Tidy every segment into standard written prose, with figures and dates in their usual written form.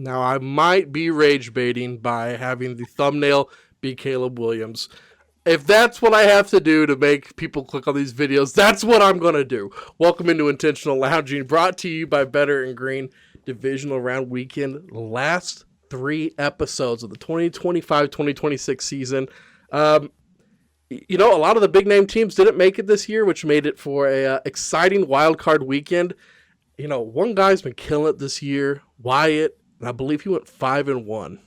Now, I might be rage baiting by having the thumbnail be Caleb Williams. If that's what I have to do to make people click on these videos, that's what I'm going to do. Welcome into Intentional Lounging, brought to you by Better and Green Divisional Round Weekend. Last 3 episodes of the 2025-2026 season. Um, a lot of the big name teams didn't make it this year, which made it for a exciting wild card weekend. One guy's been killing it this year, Wyatt, and I believe he went 5-1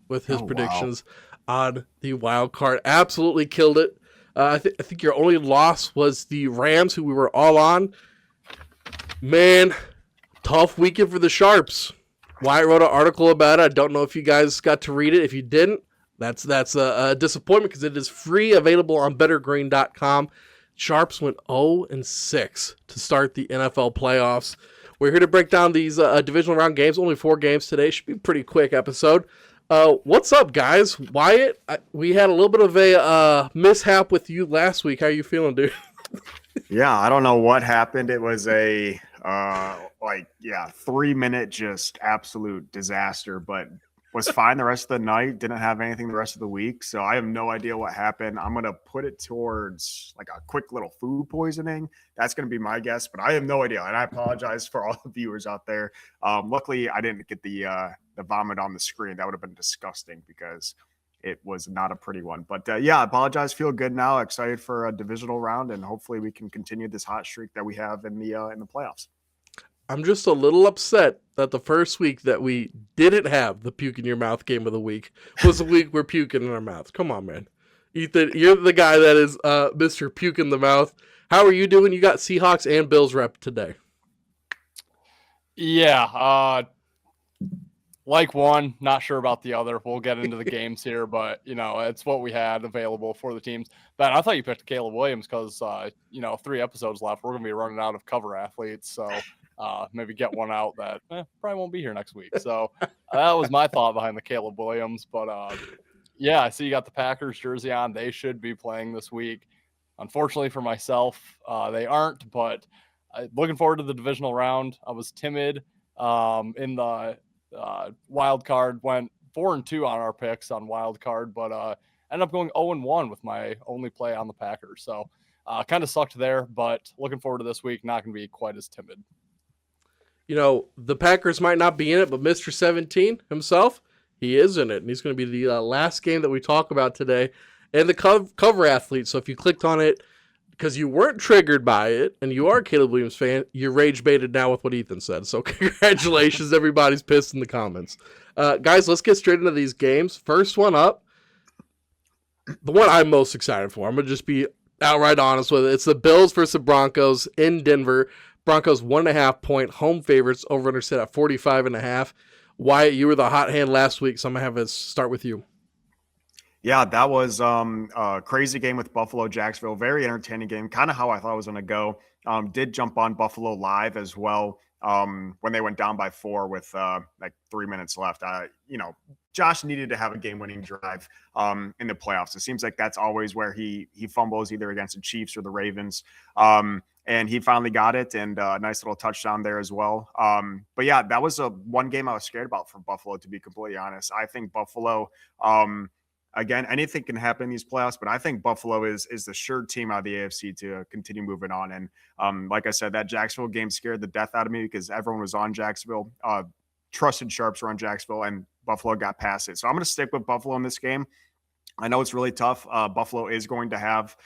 with his Oh, wow. predictions on the wild card. Absolutely killed it. I think your only loss was the Rams, who we were all on. Man, tough weekend for the Sharps. Wyatt wrote an article about it. I don't know if you guys got to read it. If you didn't, that's a disappointment because it is free, available on bettergreen.com. Sharps went 0-6 to start the NFL playoffs. We're here to break down these divisional round games. Only 4 games today. Should be a pretty quick episode. What's up, guys? Wyatt, we had a little bit of a mishap with you last week. How are you feeling, dude? Yeah, I don't know what happened. It was a 3-minute just absolute disaster, but was fine the rest of the night. Didn't have anything the rest of the week, so I have no idea what happened. I'm gonna put it towards like a quick little food poisoning. That's gonna be my guess, but I have no idea, and I apologize for all the viewers out there. Luckily, I didn't get the vomit on the screen. That would have been disgusting because it was not a pretty one. But yeah, I apologize. Feel good now. Excited for a divisional round, and hopefully we can continue this hot streak that we have in the playoffs. I'm just a little upset that the first week that we didn't have the puke in your mouth game of the week was the week we're puking in our mouths. Come on, man. Ethan, you're the guy that is Mr. Puke in the mouth. How are you doing? You got Seahawks and Bills rep today. Yeah, like one, not sure about the other. We'll get into the games here, but it's what we had available for the teams. But I thought you picked Caleb Williams because 3 episodes left. We're gonna be running out of cover athletes, so maybe get one out that probably won't be here next week. So that was my thought behind the Caleb Williams. But yeah, I see you got the Packers jersey on. They should be playing this week. Unfortunately for myself, they aren't. But looking forward to the divisional round. I was timid in the wild card, went 4-2 on our picks on wild card, but ended up going 0-1 with my only play on the Packers. So kind of sucked there, but looking forward to this week. Not going to be quite as timid. The Packers might not be in it, but Mr. 17 himself, he is in it. And he's going to be the last game that we talk about today. And the cover athlete. So if you clicked on it because you weren't triggered by it and you are a Caleb Williams fan, you're rage baited now with what Ethan said. So congratulations. Everybody's pissed in the comments. Guys, let's get straight into these games. First one up, the one I'm most excited for. I'm going to just be outright honest with it. It's the Bills versus the Broncos in Denver. Broncos 1.5-point home favorites, over under set at 45.5. Wyatt, you were the hot hand last week, so I'm going to have us start with you. Yeah, that was a crazy game with Buffalo, Jacksonville. Very entertaining game. Kind of how I thought it was going to go. Did jump on Buffalo live as well when they went down by 4 with 3 minutes left. Josh needed to have a game-winning drive in the playoffs. It seems like that's always where he fumbles, either against the Chiefs or the Ravens. And he finally got it, and a nice little touchdown there as well. But yeah, that was one game I was scared about for Buffalo, to be completely honest. I think Buffalo, again, anything can happen in these playoffs, but I think Buffalo is the sure team out of the AFC to continue moving on. And like I said, that Jacksonville game scared the death out of me because everyone was on Jacksonville. Trusted Sharps were on Jacksonville, and Buffalo got past it. So I'm going to stick with Buffalo in this game. I know it's really tough. Buffalo is going to have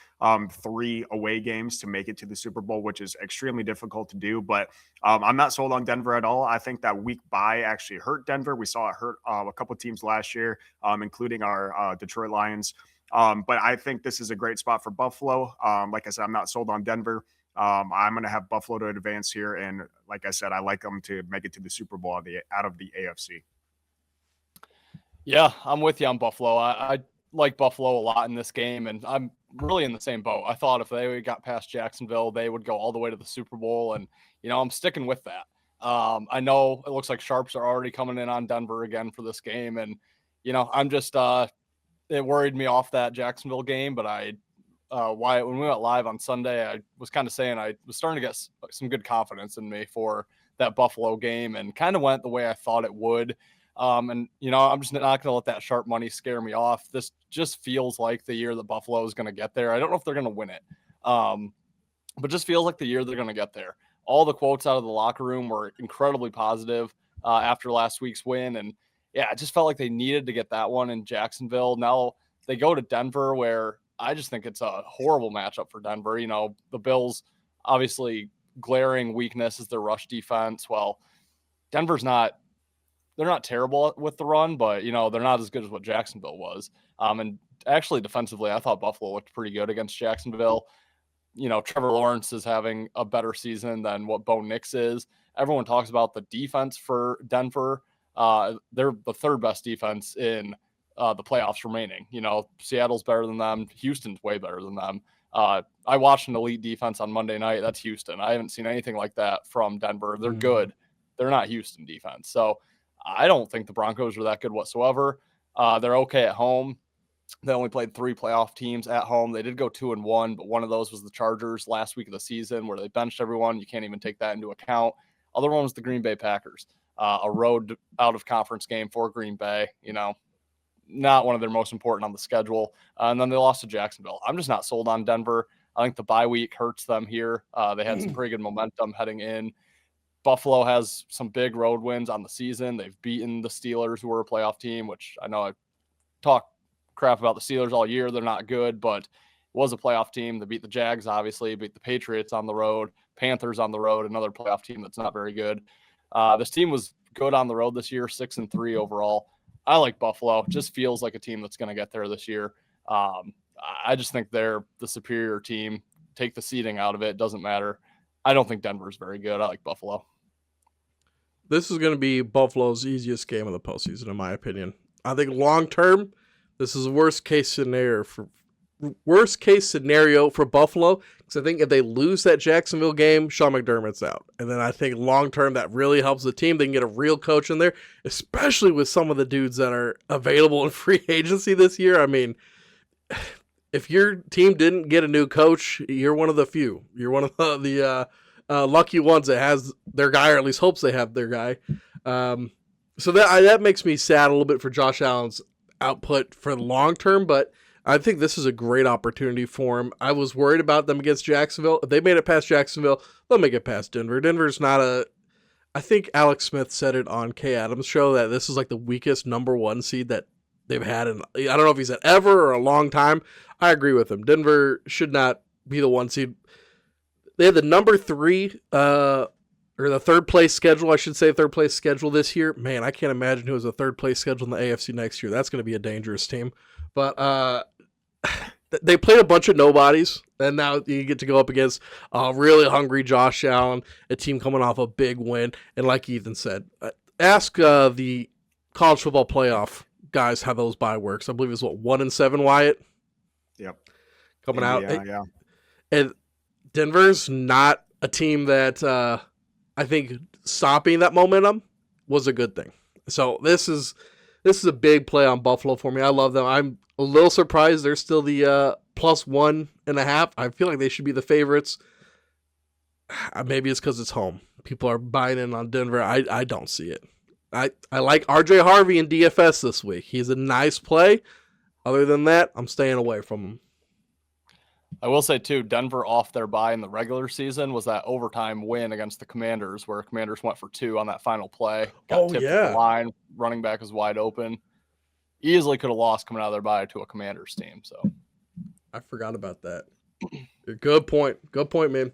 3 away games to make it to the Super Bowl, which is extremely difficult to do. But I'm not sold on Denver at all. I think that week bye actually hurt Denver. We saw it hurt a couple teams last year, including our Detroit Lions. But I think this is a great spot for Buffalo. Like I said, I'm not sold on Denver. I'm going to have Buffalo to advance here. And like I said, I like them to make it to the Super Bowl out of the AFC. Yeah, I'm with you on Buffalo. I like Buffalo a lot in this game, and I'm really in the same boat. I thought if they got past Jacksonville, they would go all the way to the Super Bowl, and I'm sticking with that. I know it looks like Sharps are already coming in on Denver again for this game, and I'm just it worried me off that Jacksonville game, but Wyatt, when we went live on Sunday, I was kind of saying I was starting to get some good confidence in me for that Buffalo game, and kind of went the way I thought it would. And, I'm just not going to let that sharp money scare me off. This just feels like the year that Buffalo is going to get there. I don't know if they're going to win it, but just feels like the year they're going to get there. All the quotes out of the locker room were incredibly positive after last week's win. And, yeah, it just felt like they needed to get that one in Jacksonville. Now they go to Denver, where I just think it's a horrible matchup for Denver. The Bills, obviously, glaring weakness is their rush defense. Well, Denver's they're not terrible with the run, but, they're not as good as what Jacksonville was. And actually defensively, I thought Buffalo looked pretty good against Jacksonville. Trevor Lawrence is having a better season than what Bo Nix is. Everyone talks about the defense for Denver. They're the third best defense in the playoffs remaining. Seattle's better than them. Houston's way better than them. I watched an elite defense on Monday night. That's Houston. I haven't seen anything like that from Denver. They're good. They're not Houston defense. So I don't think the Broncos are that good whatsoever. They're okay at home. They only played 3 playoff teams at home. They did go 2-1, but one of those was the Chargers last week of the season, where they benched everyone. You can't even take that into account. Other one was the Green Bay Packers, a road out of conference game for Green Bay. Not one of their most important on the schedule. And then they lost to Jacksonville. I'm just not sold on Denver. I think the bye week hurts them here. They had some pretty good momentum heading in. Buffalo has some big road wins on the season. They've beaten the Steelers, who were a playoff team, which I know I've talked crap about the Steelers all year. They're not good, but it was a playoff team. They beat the Jags, obviously, beat the Patriots on the road, Panthers on the road, another playoff team that's not very good. This team was good on the road this year, 6-3 overall. I like Buffalo. Just feels like a team that's going to get there this year. I just think they're the superior team. Take the seeding out of it. Doesn't matter. I don't think Denver's very good. I like Buffalo. This is going to be Buffalo's easiest game of the postseason, in my opinion. I think long term, this is a worst case scenario for Buffalo, because I think if they lose that Jacksonville game, Sean McDermott's out. And then I think long term that really helps the team. They can get a real coach in there, especially with some of the dudes that are available in free agency this year. I mean, if your team didn't get a new coach, you're one of the few. You're one of the lucky ones that has their guy, or at least hopes they have their guy. So that makes me sad a little bit for Josh Allen's output for the long term, but I think this is a great opportunity for him. I was worried about them against Jacksonville. If they made it past Jacksonville, they'll make it past Denver. Denver's not I think Alex Smith said it on Kay Adams' show that this is like the weakest number 1 seed that they've had I don't know if he said ever or a long time. I agree with him. Denver should not be the 1 seed. They had the number 3 or the third place schedule, I should say, third place schedule this year. Man, I can't imagine who has a third place schedule in the AFC next year. That's going to be a dangerous team. But they played a bunch of nobodies, and now you get to go up against a really hungry Josh Allen, a team coming off a big win. And like Ethan said, ask the college football playoff guys how those bye works. I believe it's 1-7, Wyatt? Yep. Coming out. Yeah. And Denver's not a team that I think stopping that momentum was a good thing. So this is a big play on Buffalo for me. I love them. I'm a little surprised they're still the +1.5. I feel like they should be the favorites. Maybe it's because it's home. People are buying in on Denver. I don't see it. I like RJ Harvey in DFS this week. He's a nice play. Other than that, I'm staying away from him. I will say, too, Denver off their bye in the regular season was that overtime win against the Commanders, where Commanders went for 2 on that final play. Got tipped at the line. Running back was wide open. Easily could have lost coming out of their bye to a Commanders team. So I forgot about that. Good point. Good point, man.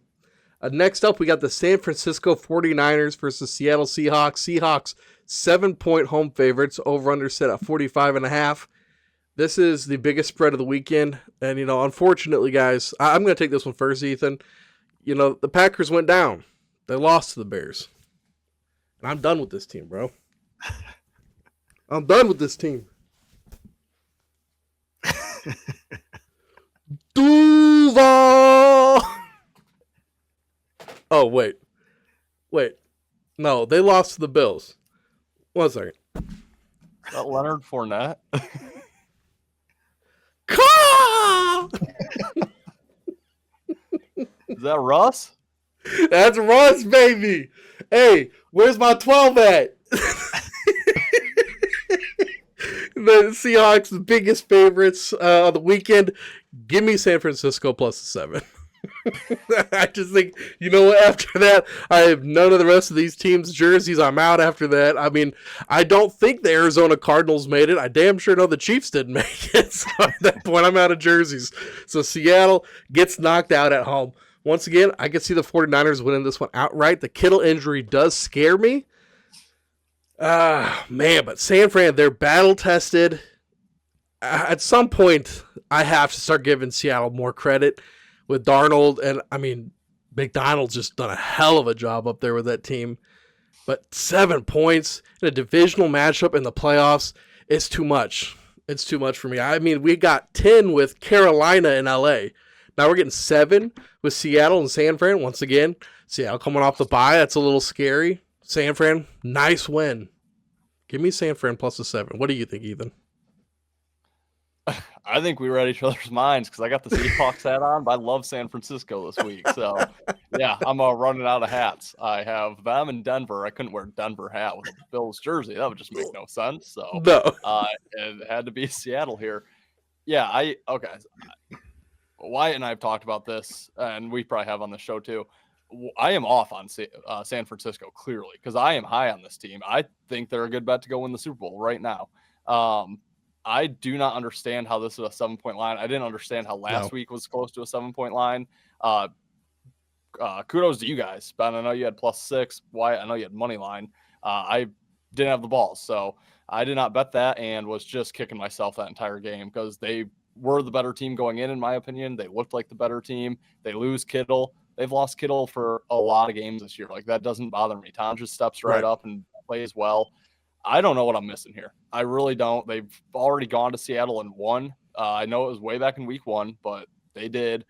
Next up, we got the San Francisco 49ers versus Seattle Seahawks. Seahawks 7-point home favorites. Over-under set at 45.5. This is the biggest spread of the weekend. And, unfortunately, guys, I'm going to take this one first, Ethan. The Packers went down. They lost to the Bears. And I'm done with this team, bro. I'm done with this team. Duval! Oh, wait. No, they lost to the Bills. 1 second. Is that Leonard Fournette? Is that Russ? That's Russ, baby. Hey, where's my 12 at? The Seahawks, the biggest favorites of the weekend. Give me San Francisco plus 7. I just think, you know what, after that, I have none of the rest of these teams' jerseys. I'm out after that. I mean, I don't think the Arizona Cardinals made it. I damn sure know the Chiefs didn't make it. So at that point, I'm out of jerseys. So Seattle gets knocked out at home. Once again, I can see the 49ers winning this one outright. The Kittle injury does scare me. Man, but San Fran, they're battle-tested. At some point, I have to start giving Seattle more credit with Darnold, and I mean, McDonald's just done a hell of a job up there with that team. But 7 points in a divisional matchup in the playoffs is too much. It's too much for me. I mean, we got 10 with Carolina and LA. Now we're getting 7 with Seattle and San Fran. Once again, Seattle coming off the bye. That's a little scary. San Fran, nice win. Give me San Fran plus a 7. What do you think, Ethan? I think we read each other's minds because I got the Seahawks hat on, but I love San Francisco this week. So, yeah, I'm running out of hats. I have them in Denver. I couldn't wear a Denver hat with a Bills jersey. That would just make no sense. So, No. it had to be Seattle here. Yeah, okay. Wyatt and I have talked about this, and we probably have on the show too. I am off on San Francisco, clearly, because I am high on this team. I think they're a good bet to go win the Super Bowl right now. I do not understand how this is a 7-point line. I didn't understand how last week was close to a 7-point line. Kudos to you guys. Ben, I know you had +6. Wyatt, I know you had money line. I didn't have the balls, so I did not bet that and was just kicking myself that entire game because they were the better team going in my opinion. They looked like the better team. They lose Kittle. They've lost Kittle for a lot of games this year. Like, that doesn't bother me. Tom just steps right up and plays well. I don't know what I'm missing here. I really don't. They've already gone to Seattle and won. I know it was way back in week 1, but they did.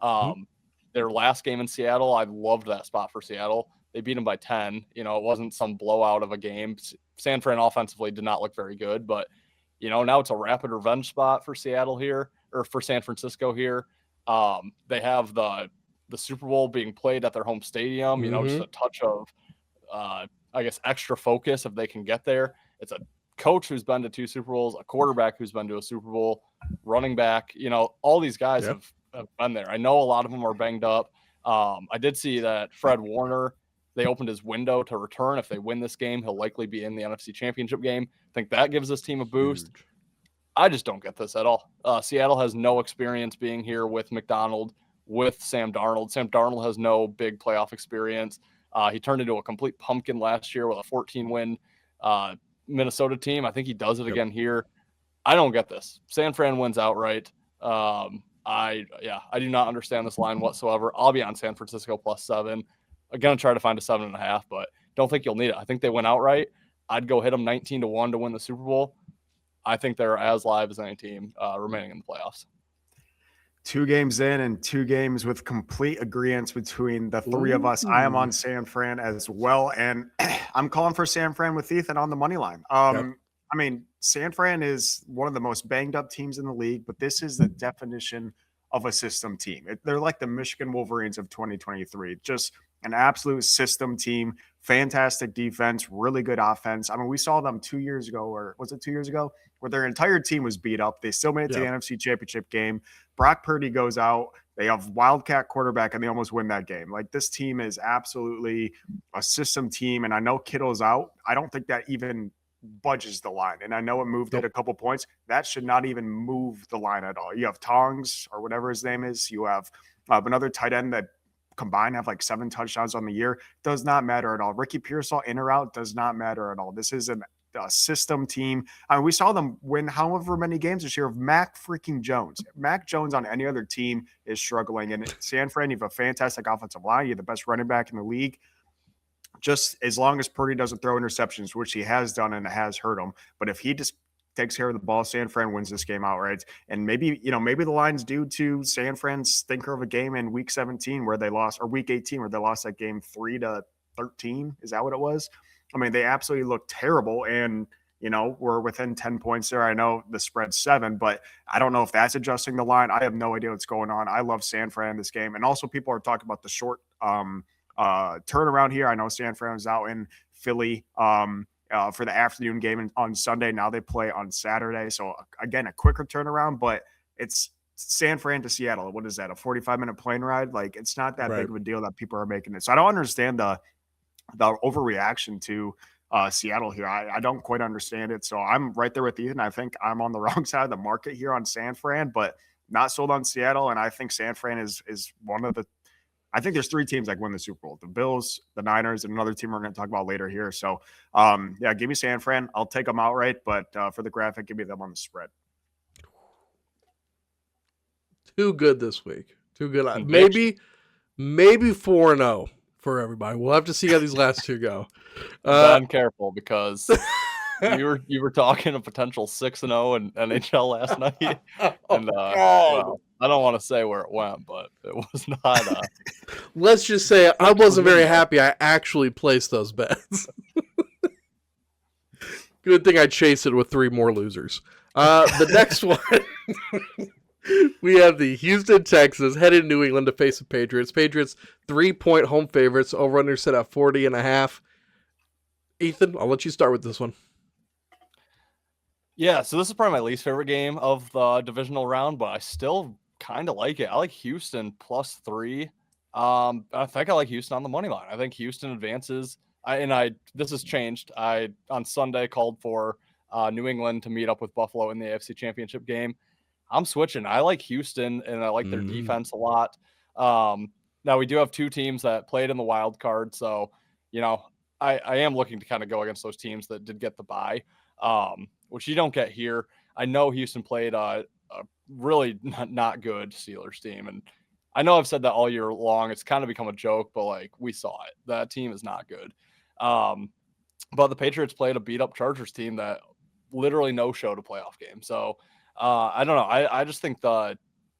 Their last game in Seattle, I loved that spot for Seattle. They beat them by 10. You know, it wasn't some blowout of a game. San Fran offensively did not look very good, but, you know, now it's a rapid revenge spot for Seattle here, or for San Francisco here. They have the Super Bowl being played at their home stadium, you know, just a touch of, I guess, extra focus if they can get there. It's a coach who's been to 2 Super Bowls, a quarterback who's been to a Super Bowl, running back, you know, all these guys have been there. I know a lot of them are banged up. I did see that Fred Warner, they opened his window to return. If they win this game, he'll likely be in the NFC Championship game. I think that gives this team a boost. Huge. I just don't get this at all. Seattle has no experience being here with McDonald, with Sam Darnold. Sam Darnold has no big playoff experience. He turned into a complete pumpkin last year with a 14-win Minnesota team. I think he does it again here. I don't get this. San Fran wins outright. I do not understand this line whatsoever. I'll be on San Francisco +7. I'm going to try to find a 7.5, but don't think you'll need it. I think they win outright. I'd go hit them 19-1 to win the Super Bowl. I think they're as live as any team remaining in the playoffs. 2 games in and 2 games with complete agreement between the 3 of us. I am on San Fran as well, and I'm calling for San Fran with Ethan on the money line. I mean, San Fran is one of the most banged up teams in the league, but this is the definition of a system team. They're like the Michigan Wolverines of 2023, just an absolute system team, fantastic defense, really good offense. I mean, we saw them 2 years ago, or was it 2 years ago, where their entire team was beat up. They still made it to the NFC Championship game. Brock Purdy goes out. They have Wildcat quarterback, and they almost win that game. Like, this team is absolutely a system team, and I know Kittle's out. I don't think that even budges the line, and I know it moved it a couple points. That should not even move the line at all. You have Tongs, or whatever his name is. You have another tight end that combined have like 7 touchdowns on the year. Does not matter at all. Ricky Pearsall in or out does not matter at all. This is a system team. I mean, we saw them win however many games this year of Mac freaking Jones. Mac Jones on any other team is struggling. And San Fran, you have a fantastic offensive line. You have the best running back in the league. Just as long as Purdy doesn't throw interceptions, which he has done and it has hurt him. But if he just takes care of the ball, San Fran wins this game outright. And maybe the line's due to San Fran's stinker of a game in week 17 where they lost, or week 18 where they lost that game 3-13. Is that what it was? I mean, they absolutely looked terrible, and, we're within 10 points there. I know the spread's 7, but I don't know if that's adjusting the line. I have no idea what's going on. I love San Fran in this game. And also people are talking about the short turnaround here. I know San Fran was out in Philly. for the afternoon game on Sunday. Now they play on Saturday. So again, a quicker turnaround, but it's San Fran to Seattle. What is that? A 45-minute plane ride? Like, it's not that big of a deal that people are making it. So I don't understand the overreaction to Seattle here. I don't quite understand it. So I'm right there with Ethan. I think I'm on the wrong side of the market here on San Fran, but not sold on Seattle. And I think San Fran is one of the I think there's three teams that win the Super Bowl: the Bills, the Niners, and another team we're going to talk about later here. So, yeah, give me San Fran. I'll take them outright, but for the graphic, give me them on the spread. Too good this week. Too good. Conviction. Maybe 4-0 for everybody. We'll have to see how these last two go. Ben, careful, because you were talking a potential 6-0 in NHL last night, and well, I don't want to say where it went, but it was not. Let's just say I wasn't very happy. I actually placed those bets. Good thing I chased it with three more losers. The next one, we have the Houston Texans headed to New England to face the Patriots. Patriots 3-point home favorites. Over/under set at 40.5. Ethan, I'll let you start with this one. Yeah, so this is probably my least favorite game of the divisional round, but I still kind of like it. I like Houston +3. I think I like Houston on the money line. I think Houston advances. This has changed. I on Sunday called for New England to meet up with Buffalo in the AFC Championship game. I'm switching. I like Houston, and I like their defense a lot. Now we do have two teams that played in the wild card, so I am looking to kind of go against those teams that did get the bye, which you don't get here. I know Houston played a really not good Steelers team, and I know I've said that all year long. It's kind of become a joke, but like we saw it. That team is not good. But the Patriots played a beat up Chargers team that literally no showed a playoff game. So I don't know. I just think the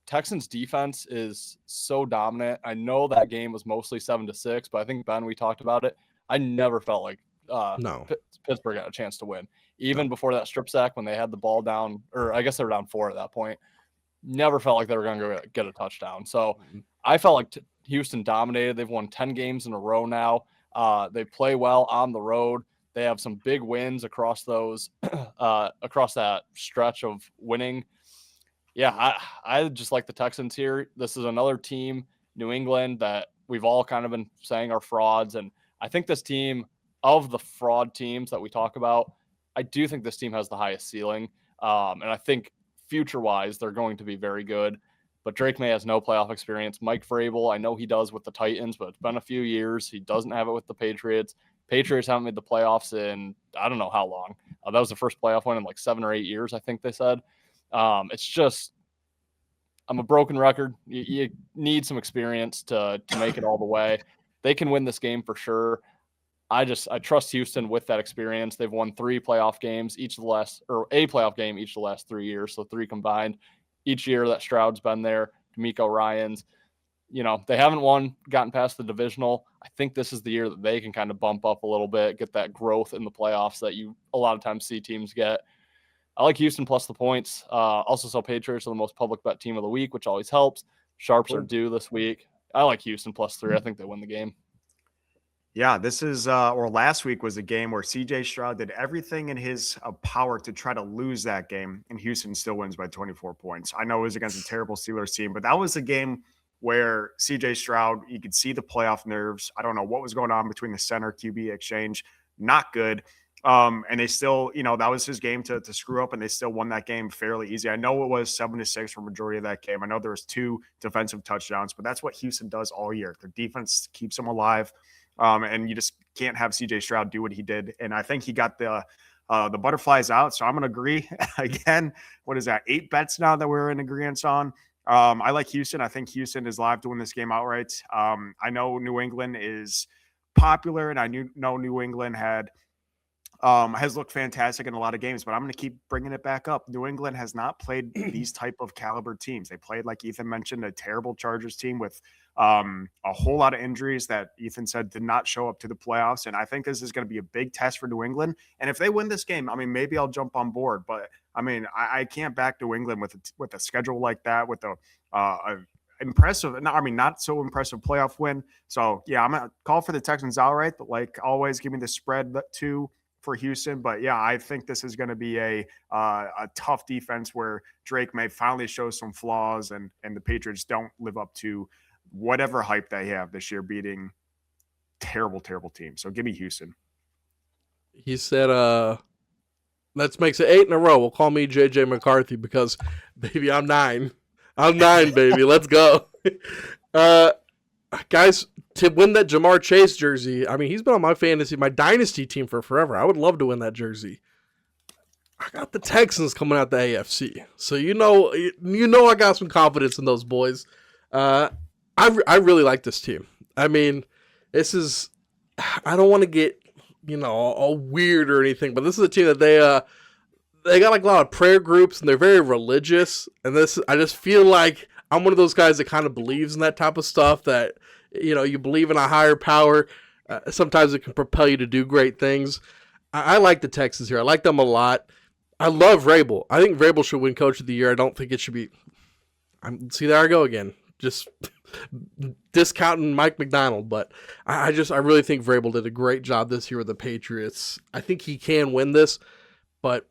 Texans defense is so dominant. I know that game was mostly 7-6, but I think, Ben, we talked about it. I never felt like Pittsburgh had a chance to win. Even before that strip sack when they had the ball down, or I guess they were down 4 at that point, never felt like they were going to get a touchdown. So I felt like Houston dominated. They've won 10 games in a row now. They play well on the road. They have some big wins across those, across that stretch of winning. Yeah, I just like the Texans here. This is another team, New England, that we've all kind of been saying are frauds. And I think this team, of the fraud teams that we talk about, I do think this team has the highest ceiling. And I think future-wise, they're going to be very good. But Drake May has no playoff experience. Mike Vrabel, I know he does with the Titans, but it's been a few years. He doesn't have it with the Patriots. Patriots haven't made the playoffs in I don't know how long. That was the first playoff win in like 7 or 8 years, I think they said. It's just, I'm a broken record. You need some experience to make it all the way. They can win this game for sure. I trust Houston with that experience. They've won 3 playoff games a playoff game each of the last 3 years, so 3 combined. Each year that Stroud's been there, D'Amico Ryans, they haven't gotten past the divisional. I think this is the year that they can kind of bump up a little bit, get that growth in the playoffs that you a lot of times see teams get. I like Houston plus the points. Also saw Patriots are the most public bet team of the week, which always helps. Sharps are due this week. I like Houston +3. I think they win the game. Yeah, this is last week was a game where CJ Stroud did everything in his power to try to lose that game, and Houston still wins by 24 points. I know it was against a terrible Steelers team, but that was a game where CJ Stroud, you could see the playoff nerves. I don't know what was going on between the center QB exchange. Not good. And they still, that was his game to screw up, and they still won that game fairly easy. I know it was 7-6 for majority of that game. I know there was 2 defensive touchdowns, but that's what Houston does all year. Their defense keeps them alive. And you just can't have CJ Stroud do what he did. And I think he got the butterflies out. So I'm going to agree again. What is that? 8 bets now that we're in agreement on. I like Houston. I think Houston is live to win this game outright. I know New England is popular, and I know New England has looked fantastic in a lot of games, but I'm going to keep bringing it back up. New England has not played these type of caliber teams. They played, like Ethan mentioned, a terrible Chargers team with a whole lot of injuries that Ethan said did not show up to the playoffs. And I think this is going to be a big test for New England. And if they win this game, maybe I'll jump on board, but I can't back New England with a schedule like that, with a impressive, not so impressive playoff win. So yeah, I'm going to call for the Texans outright, but like always, give me the spread 2 for Houston. But yeah, I think this is going to be a tough defense where Drake may finally show some flaws, and the Patriots don't live up to whatever hype they have this year, beating terrible teams. So give me Houston. He said, that makes it 8 in a row. We'll call me JJ McCarthy because, baby, I'm 9. I'm 9, baby. Let's go. Guys, to win that Jamar Chase jersey, I mean, he's been on my dynasty team for forever. I would love to win that jersey. I got the Texans coming out the AFC. So you know I got some confidence in those boys. I really like this team. I mean, this is, I don't want to get, all weird or anything, but this is a team that they got like a lot of prayer groups and they're very religious. And I just feel like I'm one of those guys that kind of believes in that type of stuff, that, you believe in a higher power. Sometimes it can propel you to do great things. I like the Texans here. I like them a lot. I love Vrabel. I think Vrabel should win Coach of the Year. I don't think it should be. See, there I go again. Just discounting Mike McDonald, but I really think Vrabel did a great job this year with the Patriots. I think he can win this, but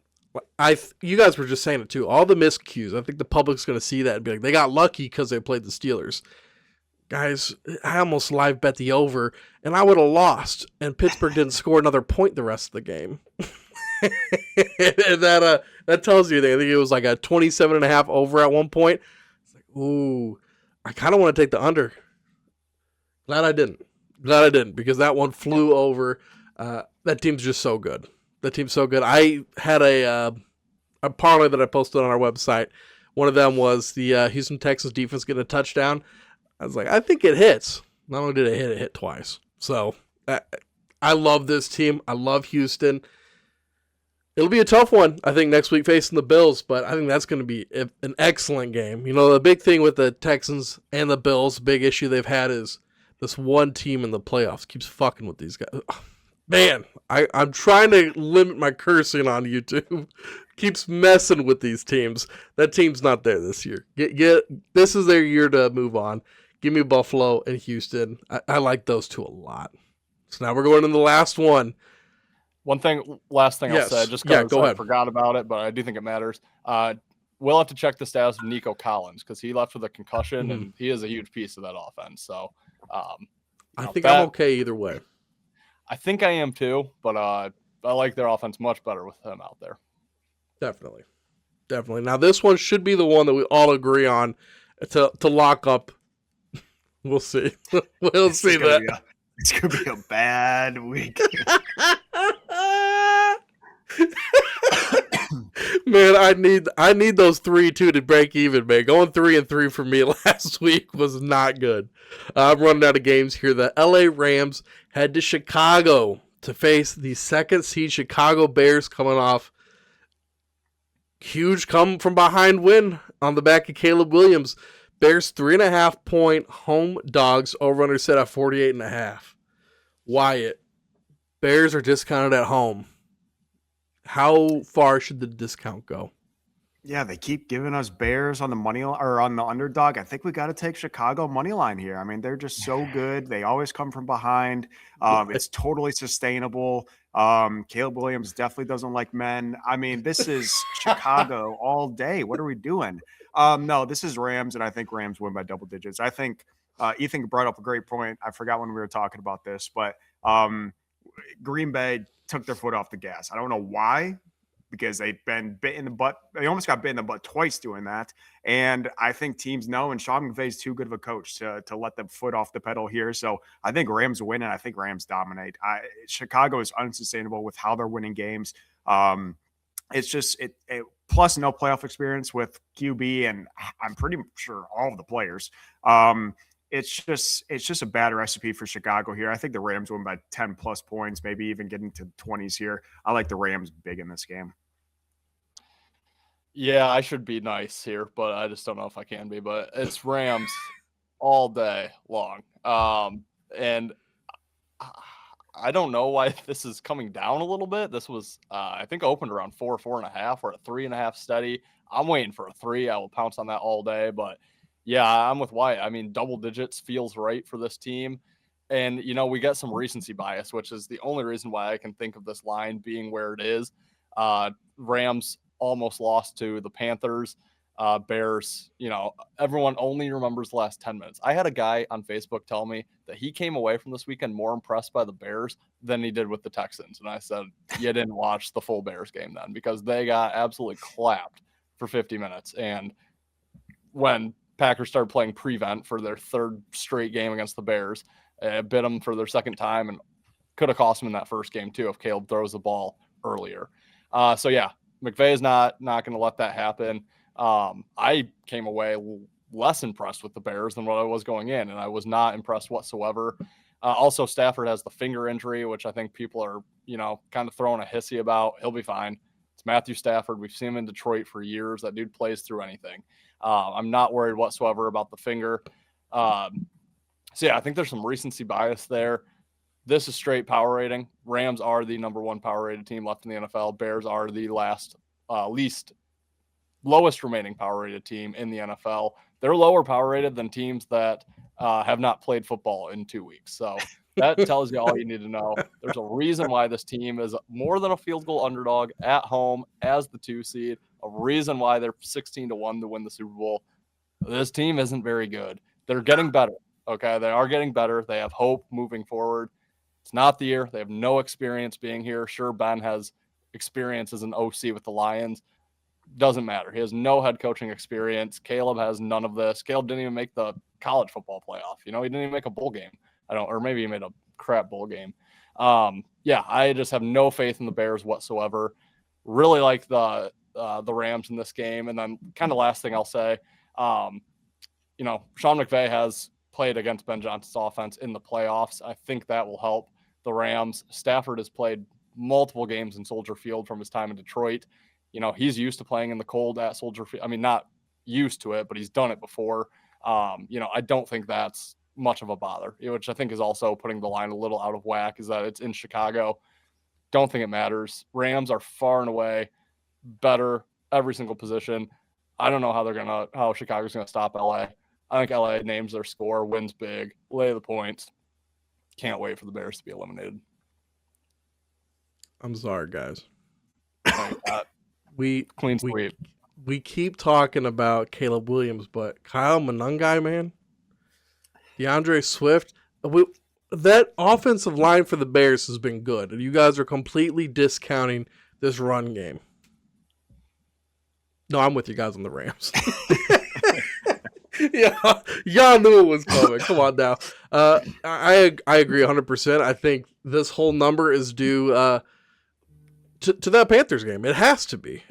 you guys were just saying it too. All the miscues. I think the public's going to see that and be like, they got lucky because they played the Steelers. Guys, I almost live bet the over, and I would have lost, and Pittsburgh didn't score another point the rest of the game. And that tells you anything. I think it was like a 27.5 over at one point. It's like, ooh, I kind of want to take the under. Glad I didn't, because that one flew over. That team's just so good. I had a parlay that I posted on our website. One of them was the Houston Texans defense getting a touchdown. I was like, I think it hits. Not only did it hit twice. So I love this team. I love Houston. It'll be a tough one, I think, next week facing the Bills, but I think that's going to be an excellent game. The big thing with the Texans and the Bills, big issue they've had is this one team in the playoffs keeps fucking with these guys. Man, I'm trying to limit my cursing on YouTube. Keeps messing with these teams. That team's not there this year. This is their year to move on. Give me Buffalo and Houston. I like those two a lot. So now we're going to the last one. Last thing Yes. I'll say, just because go I ahead. forgot about it, but I do think it matters. We'll have to check the status of Nico Collins because he left with a concussion, and he is a huge piece of that offense. So I think I'm okay either way. I think I am too, but I like their offense much better with him out there. Definitely. Now this one should be the one that we all agree on to lock up. We'll see. We'll see that. It's gonna be a bad week. Man, I need those 3-2 to break even, man. Going 3-3 for me last week was not good. I'm running out of games here. The LA Rams head to Chicago to face the second seed Chicago Bears, coming off huge come from behind win on the back of Caleb Williams. Bears 3.5 point home dogs, over under set at 48.5. Wyatt, Bears are discounted at home. How far should the discount go? Yeah, they keep giving us Bears on the money or on the underdog. I think we got to take Chicago money line here. I mean, they're just so good. They always come from behind. It's totally sustainable. Caleb Williams definitely doesn't like men. I mean, this is Chicago all day. What are we doing? No, this is Rams, and I think Rams win by double digits. I think Ethan brought up a great point. I forgot when we were talking about this, but Green Bay took their foot off the gas. I don't know why, because they've been bit in the butt. They almost got bit in the butt twice doing that. And I think teams know, and Sean McVay's too good of a coach to let them foot off the pedal here. So I think Rams win, and I think Rams dominate. Chicago is unsustainable with how they're winning games. It's just plus no playoff experience with QB, and I'm pretty sure all of the players. It's just a bad recipe for Chicago here. I think the Rams win by 10 plus points, maybe even getting to 20s here. I like the Rams big in this game. Yeah, I should be nice here, but I just don't know if I can be. But it's Rams all day long. And I don't know why this is coming down a little bit. This was, I think, opened around 4.5. We're at 3.5 steady. I'm waiting for a 3. I will pounce on that all day. But yeah, I'm with Wyatt. I mean, double digits feels right for this team. And, we get some recency bias, which is the only reason why I can think of this line being where it is. Rams almost lost to the Panthers. Bears, everyone only remembers the last 10 minutes. I had a guy on Facebook tell me that he came away from this weekend more impressed by the Bears than he did with the Texans. And I said, you didn't watch the full Bears game then, because they got absolutely clapped for 50 minutes. And when Packers started playing prevent for their third straight game against the Bears, it bit them for their second time and could have cost them in that first game too if Caleb throws the ball earlier. So yeah, McVay is not going to let that happen. I came away less impressed with the Bears than what I was going in, and I was not impressed whatsoever. Also, Stafford has the finger injury, which I think people are, kind of throwing a hissy about. He'll be fine. It's Matthew Stafford. We've seen him in Detroit for years. That dude plays through anything. I'm not worried whatsoever about the finger. So yeah, I think there's some recency bias there. This is straight power rating. Rams are the number one power rated team left in the NFL. Bears are the lowest remaining power rated team in the NFL. They're lower power rated than teams that have not played football in 2 weeks. So that tells you all you need to know. There's a reason why this team is more than a field goal underdog at home as the 2 seed. A reason why they're 16-1 to win the Super Bowl. This team isn't very good. They're getting better. Okay, they are getting better. They have hope moving forward. It's not the year. They have no experience being here. Sure, Ben has experience as an OC with the Lions. Doesn't matter. He has no head coaching experience. Caleb has none of this. Caleb didn't even make the college football playoff. He didn't even make a bowl game. Or maybe he made a crap bowl game. Yeah, I just have no faith in the Bears whatsoever. Really like the Rams in this game. And then kind of last thing I'll say, Sean McVay has played against Ben Johnson's offense in the playoffs. I think that will help the Rams. Stafford has played multiple games in Soldier Field from his time in Detroit. He's used to playing in the cold at Soldier Field. I mean, not used to it, but he's done it before. I don't think that's much of a bother, which I think is also putting the line a little out of whack, is that it's in Chicago. Don't think it matters. Rams are far and away better every single position. I don't know how Chicago's going to stop LA. I think LA names their score, wins big, lay the points. Can't wait for the Bears to be eliminated. I'm sorry, guys. Clean sweep. We keep talking about Caleb Williams, but Kyle Monangai, man, DeAndre Swift, that offensive line for the Bears has been good, and you guys are completely discounting this run game. No, I'm with you guys on the Rams. Yeah, y'all knew it was coming. Come on now. I agree 100%. I think this whole number is due to that Panthers game. It has to be.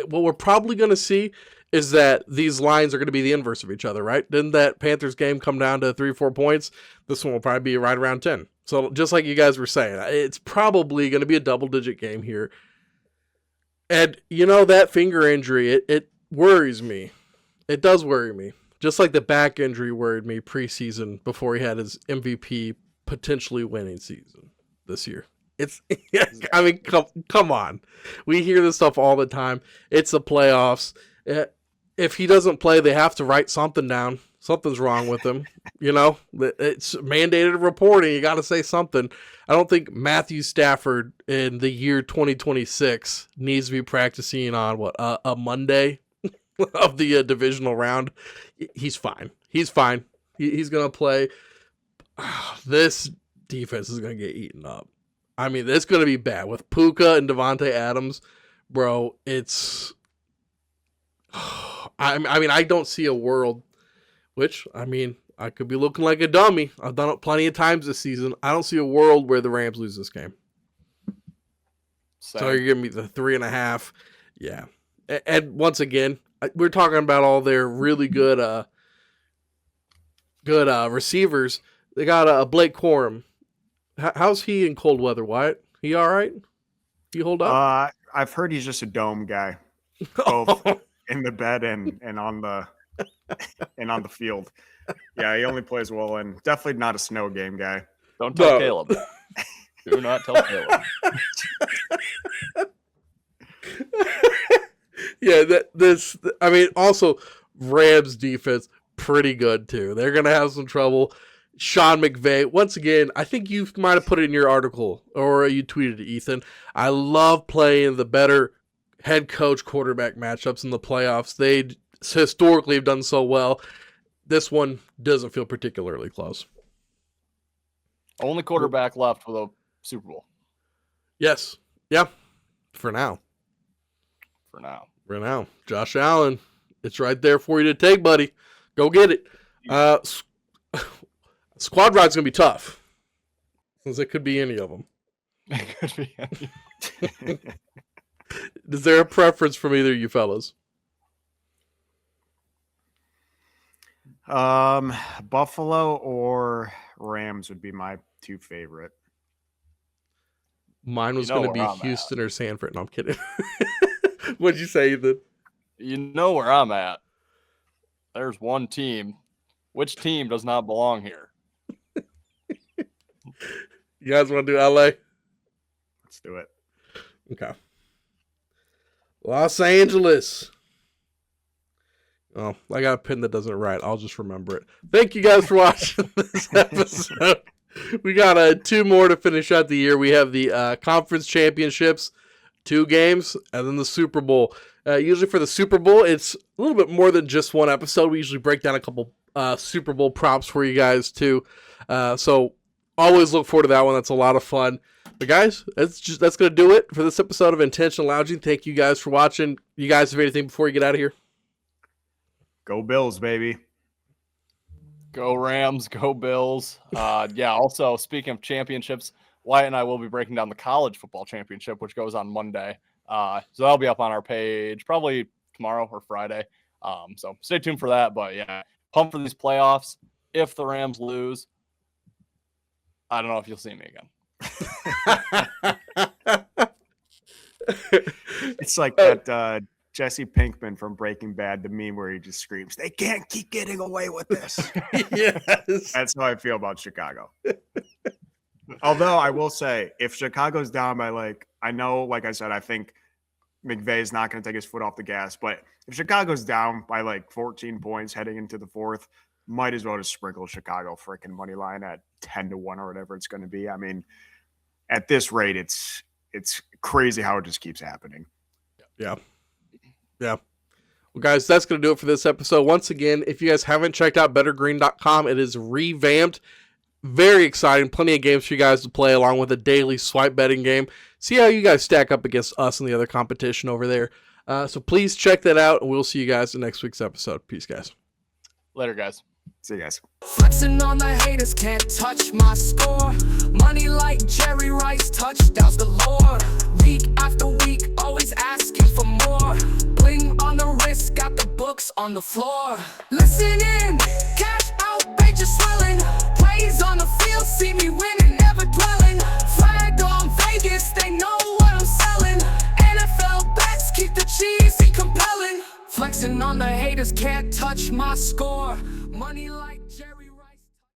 What we're probably going to see is that these lines are going to be the inverse of each other, right? Didn't that Panthers game come down to 3-4 points? This one will probably be right around 10. So just like you guys were saying, it's probably going to be a double-digit game here. And, that finger injury, it worries me. It does worry me. Just like the back injury worried me preseason before he had his MVP potentially winning season this year. I mean, come on. We hear this stuff all the time. It's the playoffs. If he doesn't play, they have to write something down. Something's wrong with him. It's mandated reporting. You got to say something. I don't think Matthew Stafford in the year 2026 needs to be practicing on a Monday of the divisional round. He's fine. He's going to play. This defense is going to get eaten up. I mean, it's going to be bad with Puka and Devontae Adams, bro. It's. I mean, I don't see a world, which I could be looking like a dummy. I've done it plenty of times this season. I don't see a world where the Rams lose this game. Same. So you're giving me the 3.5, yeah. And once again, we're talking about all their really good receivers. They got a Blake Corum. How's he in cold weather, Wyatt? He all right? He hold up? I've heard he's just a dome guy, both in the bed and on the field. Yeah, he only plays well, and definitely not a snow game guy. Don't tell Caleb. Do not tell Caleb. Yeah, also Rams defense pretty good too. They're gonna have some trouble Sean McVay. Once again, I think you might have put it in your article or you tweeted it, Ethan. I love playing the better head coach quarterback matchups in the playoffs. They historically have done so well. This one doesn't feel particularly close. Only quarterback left with a Super Bowl. Yes. Yeah. For now. For now. Josh Allen. It's right there for you to take, buddy. Go get it. Squad ride's going to be tough. Since it could be any of them. It could be any. Is there a preference from either of you fellas? Buffalo or Rams would be my two favorite. Mine was going to be Houston or Sanford. No, I'm kidding. What'd you say, Ethan? You know where I'm at. There's one team. Which team does not belong here? You guys want to do LA? Let's do it. Okay. Los Angeles. Oh, I got a pin that doesn't write. I'll just remember it. Thank you guys for watching this episode. We got 2 more to finish out the year. We have the conference championships, 2 games, and then the Super Bowl. Usually for the Super Bowl, it's a little bit more than just one episode. We usually break down a couple Super Bowl props for you guys too. So always look forward to that one. That's a lot of fun. But guys, that's going to do it for this episode of Intentional Lounging. Thank you guys for watching. You guys have anything before you get out of here? Go Bills, baby. Go Rams, go Bills. Also, speaking of championships, Wyatt and I will be breaking down the college football championship, which goes on Monday. So that'll be up on our page probably tomorrow or Friday. So stay tuned for that. But yeah, pumped for these playoffs. If the Rams lose, I don't know if you'll see me again. It's like that Jesse Pinkman from Breaking Bad, the meme where he just screams, "They can't keep getting away with this." Yes. That's how I feel about Chicago. Although I will say, if Chicago's down by I know, like I said, I think McVay's not going to take his foot off the gas, but if Chicago's down by 14 points heading into the fourth, might as well just sprinkle Chicago freaking money line at 10-1 or whatever it's going to be. I mean, at this rate, it's crazy how it just keeps happening. Yeah. Well, guys, that's going to do it for this episode. Once again, if you guys haven't checked out bettergreen.com, it is revamped. Very exciting. Plenty of games for you guys to play along with a daily swipe betting game. See how you guys stack up against us and the other competition over there. So please check that out, and we'll see you guys in next week's episode. Peace, guys. Later, guys. See you guys. Flexing on the haters, can't touch my score. Money like Jerry Rice, touchdowns galore. Week after week, always asking for more. Bling on the wrist, got the books on the floor. Listen in, cash out, pay just swelling. Plays on the field, see me winning, never dwelling. Flag on Vegas, they know what I'm selling. NFL bets, keep the cheesy compelling. Flexing on the haters, can't touch my score. Money like